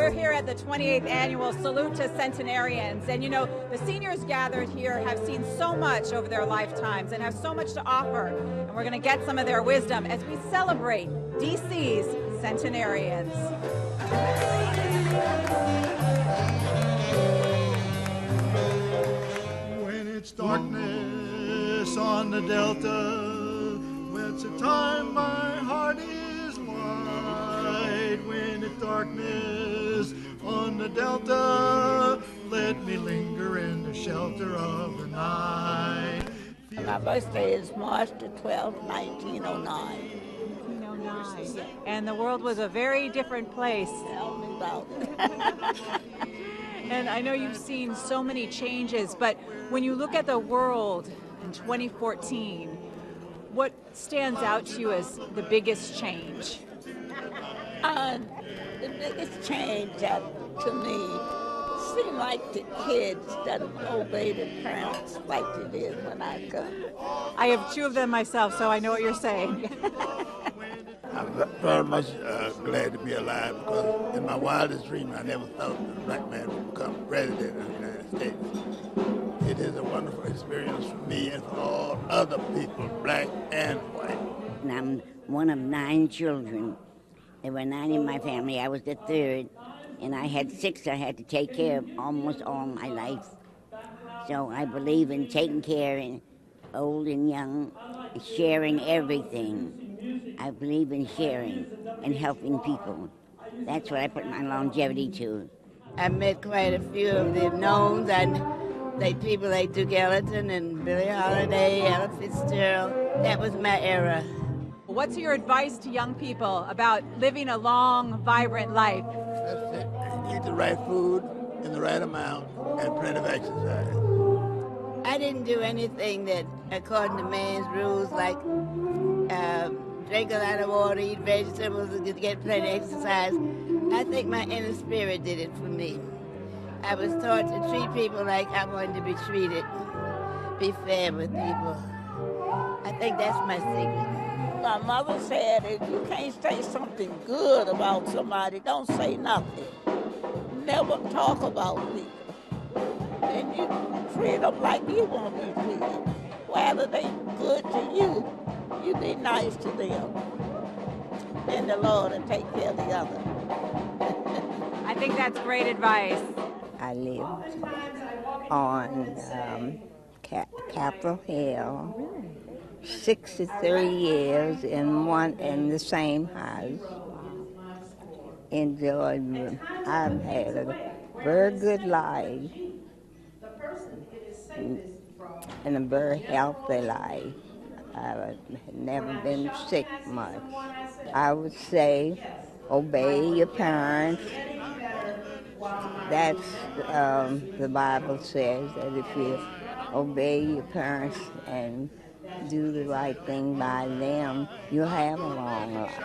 We're here at the 28th annual Salute to Centenarians, and you know, the seniors gathered here have seen so much over their lifetimes and have so much to offer, and we're going to get some of their wisdom as we celebrate DC's centenarians. When it's darkness on the Delta, when it's a time my heart is wide. When it's darkness on the Delta, let me linger in the shelter of the night. My birthday is March the 12th, 1909. And the world was a very different place. Tell me about it. And I know you've seen so many changes, but when you look at the world in 2014, what stands out to you as the biggest change? The biggest change to me seemed like the kids doesn't obey the parents like they did when I come. I have two of them myself, so I know what you're saying. I'm very much glad to be alive because in my wildest dream I never thought that a black man would become president of the United States. It is a wonderful experience for me and for all other people, black and white. And I'm one of 9 children. There were 9 in my family. I was the third, and I had 6 I had to take care of almost all my life. So I believe in taking care of old and young, sharing everything. I believe in sharing and helping people. That's what I put my longevity to. I met quite a few of the knowns and people like Duke Ellington and Billie Holiday, Ella Fitzgerald. That was my era. What's your advice to young people about living a long, vibrant life? That's it. Eat the right food in the right amount and plenty of exercise. I didn't do anything that, according to man's rules, like drink a lot of water, eat vegetables, and get plenty of exercise. I think my inner spirit did it for me. I was taught to treat people like I wanted to be treated, be fair with people. I think that's my secret. My mother said if you can't say something good about somebody, don't say nothing. Never talk about people. Then you treat them like you want to be treated. Whether they good to you, you be nice to them. Then the Lord will take care of the other. I think that's great advice. I lived on Capitol Hill, 63 years in the same house. Enjoyed. I've had a very good life and a very healthy life. I've never been sick much. I would say obey your parents. That's the Bible says that if you obey your parents and do the right thing by them, you'll have a long life.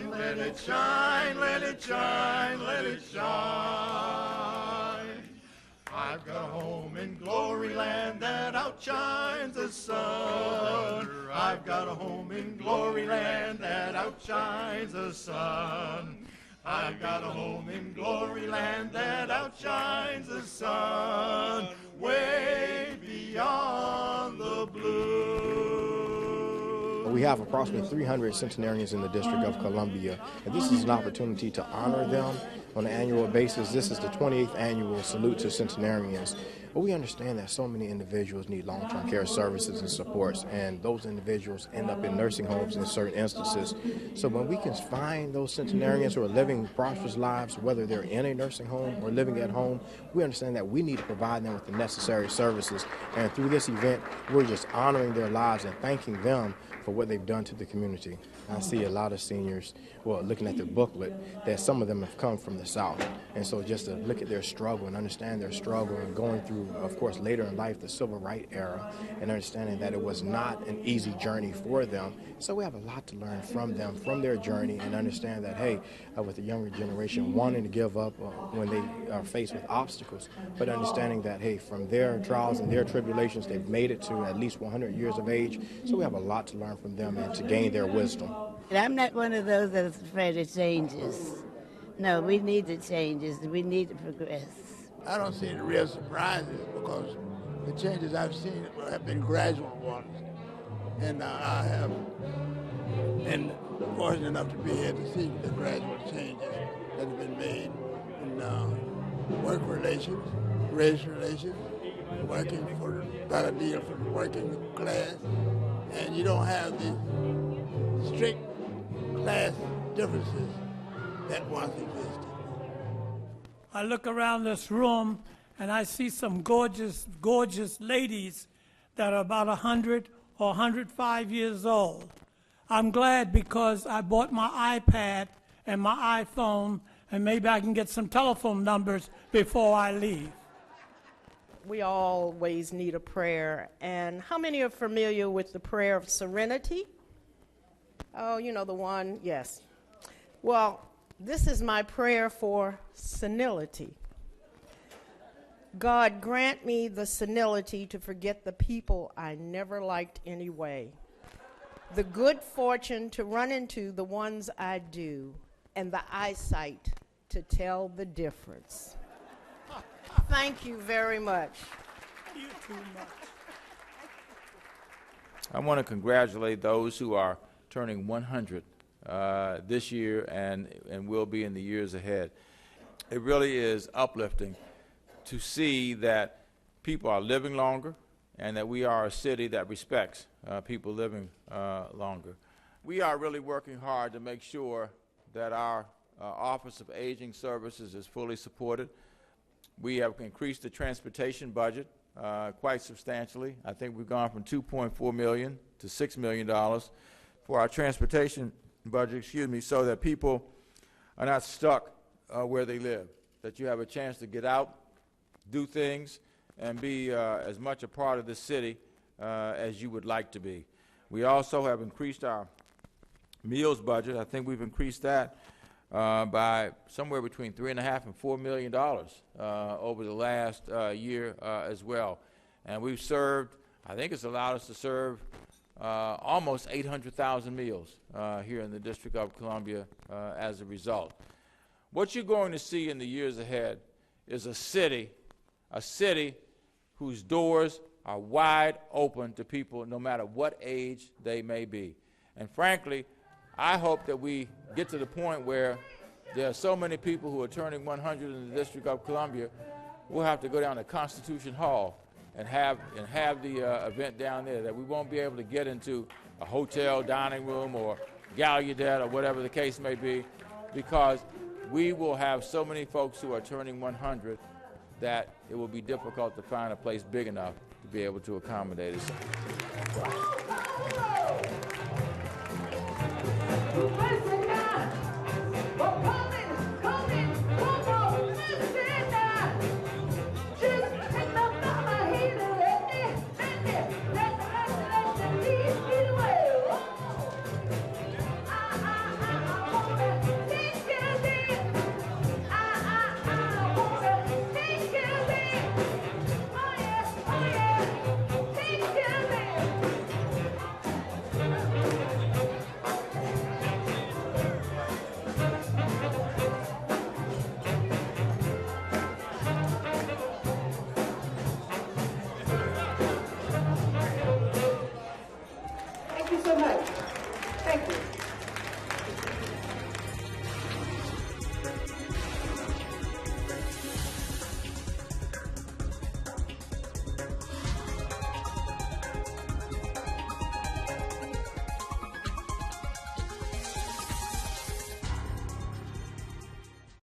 Let it shine, let it shine, let it shine. I've got a home in glory land that outshines the sun. I've got a home in glory land that outshines the sun. I've got a home in glory land that outshines the sun, way beyond the blue. We have approximately 300 centenarians in the District of Columbia, and this is an opportunity to honor them on an annual basis. This is the 28th annual Salute to Centenarians. But we understand that so many individuals need long-term care services and supports, and those individuals end up in nursing homes in certain instances. So when we can find those centenarians who are living prosperous lives, whether they're in a nursing home or living at home, we understand that we need to provide them with the necessary services. And through this event, we're just honoring their lives and thanking them for what they've done to the community. I see a lot of seniors, well, looking at their booklet, that some of them have come from the South. And so just to look at their struggle and understand their struggle and going through, of course, later in life, the civil rights era, and understanding that it was not an easy journey for them. So we have a lot to learn from them, from their journey, and understand that, hey, with the younger generation wanting to give up when they are faced with obstacles, but understanding that, hey, from their trials and their tribulations, they've made it to at least 100 years of age. So we have a lot to learn from them and to gain their wisdom. And I'm not one of those that's afraid of changes. No, we need the changes. We need to progress. I don't see any real surprises because the changes I've seen have been gradual ones. And I have been fortunate enough to be here to see the gradual changes that have been made in work relations, race relations, working for a better deal for the working class. And you don't have the strict class differences that once existed. I look around this room and I see some gorgeous, gorgeous ladies that are about 100 or 105 years old. I'm glad because I bought my iPad and my iPhone, and maybe I can get some telephone numbers before I leave. We always need a prayer. And how many are familiar with the prayer of serenity? Oh, you know the one? Yes. Well, this is my prayer for senility. God, grant me the senility to forget the people I never liked anyway, the good fortune to run into the ones I do, and the eyesight to tell the difference. Thank you very much. You too much. I want to congratulate those who are turning 100 this year and will be in the years ahead. It really is uplifting to see that people are living longer and that we are a city that respects people living longer. We are really working hard to make sure that our Office of Aging Services is fully supported. We have increased the transportation budget quite substantially. I think we've gone from $2.4 million to $6 million for our transportation budget, so that people are not stuck where they live, that you have a chance to get out, do things, and be as much a part of the city as you would like to be. We also have increased our meals budget. I think we've increased that by somewhere between $3.5 and $4 million over the last year as well. And we've served, I think it's allowed us to serve almost 800,000 meals here in the District of Columbia as a result. What you're going to see in the years ahead is a city whose doors are wide open to people no matter what age they may be. And frankly, I hope that we get to the point where there are so many people who are turning 100 in the District of Columbia, we'll have to go down to Constitution Hall and have the event down there, that we won't be able to get into a hotel dining room or Gallaudet or whatever the case may be, because we will have so many folks who are turning 100 that it will be difficult to find a place big enough to be able to accommodate us.